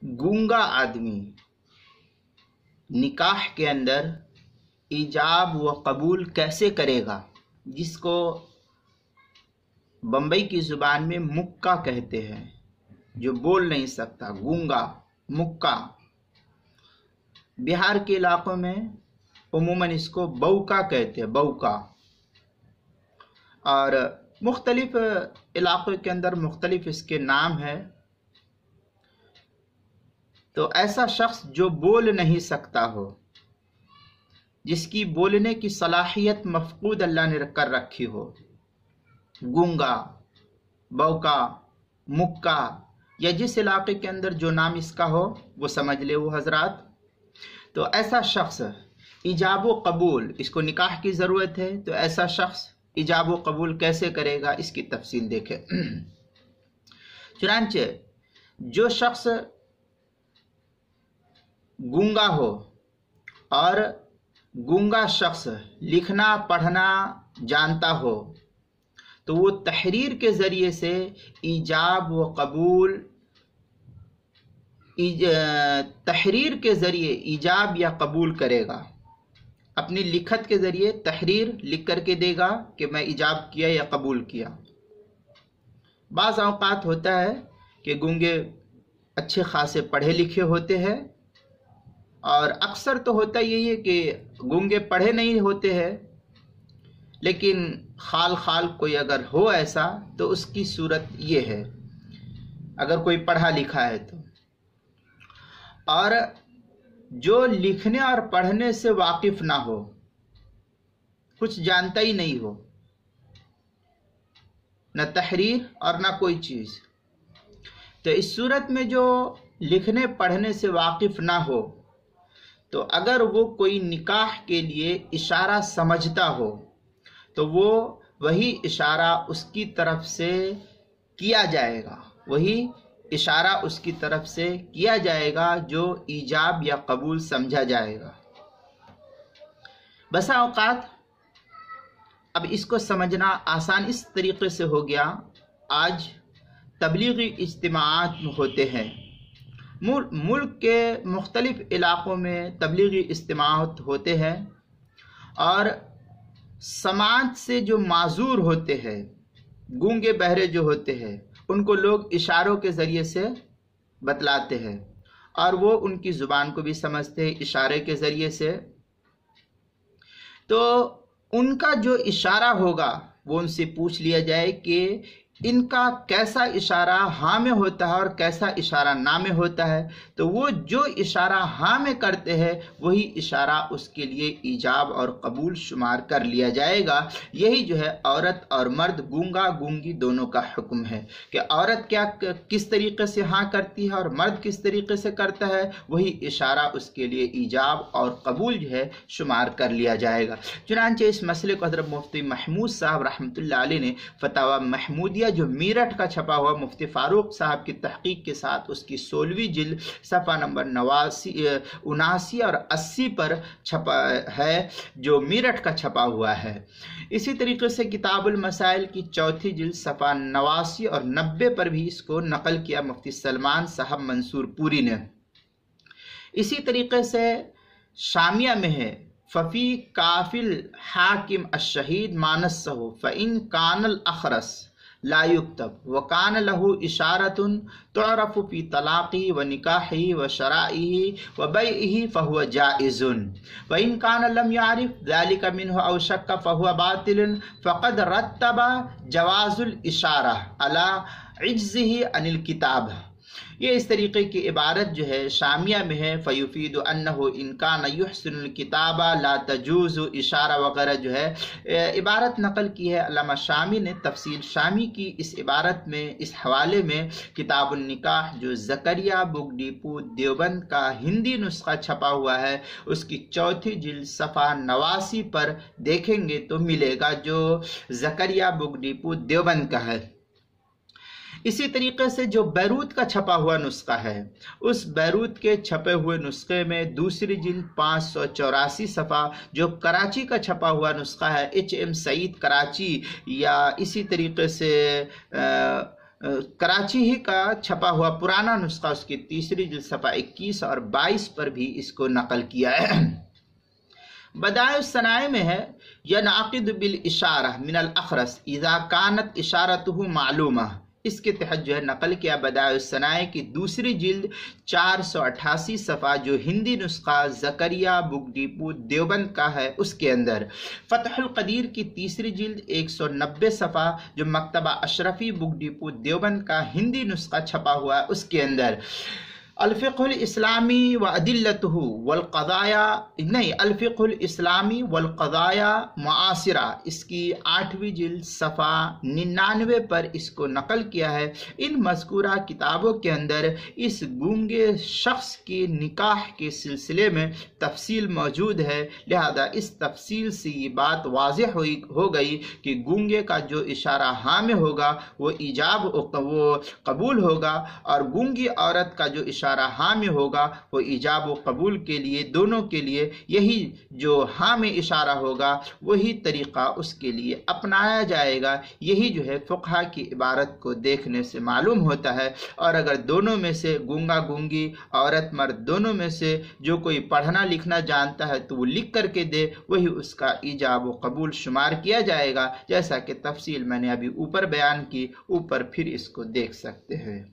गूंगा आदमी निकाह के अंदर ईजाब व कबूल कैसे करेगा, जिसको बम्बई की ज़ुबान में मुक्का कहते हैं, जो बोल नहीं सकता, गूंगा मुक्का। बिहार के इलाकों में उमूमन इसको बौका कहते हैं, बौका। और मुख्तलिफ इलाक़ों के अंदर मुख्तलिफ इसके नाम है। तो ऐसा शख्स जो बोल नहीं सकता हो, जिसकी बोलने की सलाहियत मफकूद अल्लाह ने कर रखी हो, गूंगा, बौका, मुक्का, या जिस इलाके के अंदर जो नाम इसका हो वो समझ ले वो हजरात। तो ऐसा शख्स इजाब व कबूल, इसको निकाह की ज़रूरत है, तो ऐसा शख्स इजाब व कबूल कैसे करेगा, इसकी तफसील देखें। चुनांचे जो शख्स गूंगा हो और गूंगा शख्स लिखना पढ़ना जानता हो, तो वो तहरीर के ज़रिए से ईजाब व कबूल, तहरीर के ज़रिए ईजाब या कबूल करेगा। अपनी लिखत के ज़रिए तहरीर लिख करके देगा कि मैं ईजाब किया या कबूल किया। बाज़ औक़ात होता है कि गूंगे अच्छे खासे पढ़े लिखे होते हैं, और अक्सर तो होता यही है कि गूंगे पढ़े नहीं होते हैं, लेकिन खाल खाल कोई अगर हो ऐसा, तो उसकी सूरत ये है, अगर कोई पढ़ा लिखा है तो। और जो लिखने और पढ़ने से वाकिफ ना हो, कुछ जानता ही नहीं हो, न तहरीर और ना कोई चीज़, तो इस सूरत में जो लिखने पढ़ने से वाकिफ ना हो, तो अगर वो कोई निकाह के लिए इशारा समझता हो, तो वो वही इशारा उसकी तरफ से किया जाएगा, वही इशारा उसकी तरफ से किया जाएगा जो ईजाब या कबूल समझा जाएगा। बसा औकात अब इसको समझना आसान इस तरीके से हो गया, आज तबलीगी इज्तिमाआत होते हैं, मुल्क के मुख्तलिफ इलाक़ों में तबलीगी इज्तिमाआत होते हैं, और समाज से जो माजूर होते हैं, गूंगे बहरे जो होते हैं, उनको लोग इशारों के ज़रिए से बतलाते हैं, और वो उनकी ज़ुबान को भी समझते हैं इशारे के ज़रिए से। तो उनका जो इशारा होगा वो उनसे पूछ लिया जाए कि इनका कैसा इशारा हाँ में होता है और कैसा इशारा ना में होता है। तो वो जो इशारा हाँ में करते हैं वही इशारा उसके लिए ईजाब और कबूल शुमार कर लिया जाएगा। यही जो है औरत और मर्द, गूंगा गूंगी दोनों का हुक्म है कि औरत क्या किस तरीके से हाँ करती है और मर्द किस तरीके से करता है, वही इशारा उसके लिए ईजाब और कबूल जो है शुमार कर लिया जाएगा। चुनांचे इस मसले को हज़रत मुफ्ती महमूद साहब रहमतुल्लाह अलैह ने फतावा महमूदिया जो मीरठ का छपा हुआ मुफ्ती फारूक साहब की तहकीक के साथ उसकी 16वीं जिल्द सफ़ा नंबर 79 और 80 पर छपा है, जो मीरठ का छपा हुआ है। इसी तरीके से किताबुल मसाइल की 4थी जिल्द सफ़ा 89 और 90 पर भी इसको नकल किया मुफ्ती सलमान साहब मंसूर पूरी ने। इसी तरीके से शामिया में है, फ़फ़ी काफिल हाकिम अशहीद मानस सहो फ़इन कानल अखरस ला युक्तब व कान लहू इशारतुन तुअरफु फी तलाक़ी व निकाही व शराइही व बैइही फहुव जाइज़ुन व इन कान लम यारिफ ज़ालिका मिन्हु औ शक्क फहुव बातिलुन फ़क़द रत्तबा जवाज़ुल इशारा अला इज्ज़िही अनिल किताब। ये इस तरीके की इबारत जो है शामिया में है, फ़युफ़ीदु अन्नहु इनकान युहसिनुल किताबा ला तजूज़ु इशारा वगैरह जो है इबारत नकल की है अल्लामा शामी ने। तफसील शामी की इस इबारत में, इस हवाले में किताबुन निकाह जो ज़करिया बुक डिपो देवबंद का हिंदी नुस्खा छपा हुआ है, उसकी 4थी जिल्द सफ़ा 89 पर देखेंगे तो मिलेगा, जो ज़करिया बुक डिपो देवबंद का है। इसी तरीके से जो बैरूत का छपा हुआ नुस्खा है, उस बैरूत के छपे हुए नुस्खे में दूसरी जिल्द 584 सफ़ा जो कराची का छपा हुआ नुस्खा है, HM सईद कराची, या इसी तरीके से कराची ही का छपा हुआ पुराना नुस्खा उसकी तीसरी जिल्द सफ़ा 21 और 22 पर भी इसको नकल किया है। बदाए सनाए में है यनाक़िद बिल इशारा मिनल अखरस इज़ा कानत इशारतुहु मालूमा। इसके तहत जो है नकल किया बदाए सनाए की दूसरी जिल्द 488 सफ़ा जो हिंदी नुस्खा ज़करिया बुक डिपो देवबंद का है उसके अंदर, फ़तहुल क़दीर की तीसरी जिल्द 190 सफ़ा जो मकतबा अशरफी बुक डिपो देवबंद का हिंदी नुस्खा छपा हुआ है उसके अंदर, अल-फ़िक़्हुल इस्लामी व अदिल्लतुहु वल क़ज़ाया नहीं अल-फ़िक़्हुल इस्लामी वल क़ज़ाया मुआसिरा इसकी 8वीं जिल्द सफ़ा 99 पर इसको नकल किया है। इन मज़कूरा किताबों के अंदर इस गूंगे शख्स के निकाह के सिलसिले में तफसील मौजूद है, लिहाजा इस तफसील से ये बात वाज़ेह हो गई कि गूंगे का जो इशारा हाँ में होगा वो कबूल होगा और गूंगी औरत का जो इशारा हाँ में होगा वो इजाब व कबूल के लिए दोनों के लिए यही जो हाँ में इशारा होगा वही तरीक़ा उसके लिए अपनाया जाएगा। यही जो है फ़ुक़हा की इबारत को देखने से मालूम होता है। और अगर दोनों में से गूंगा गूंगी औरत मर्द दोनों में से जो कोई पढ़ना लिखना जानता है तो वो लिख करके दे, वही उसका इजाब व कबूल शुमार किया जाएगा, जैसा कि तफसील मैंने अभी ऊपर बयान की, ऊपर फिर इसको देख सकते हैं।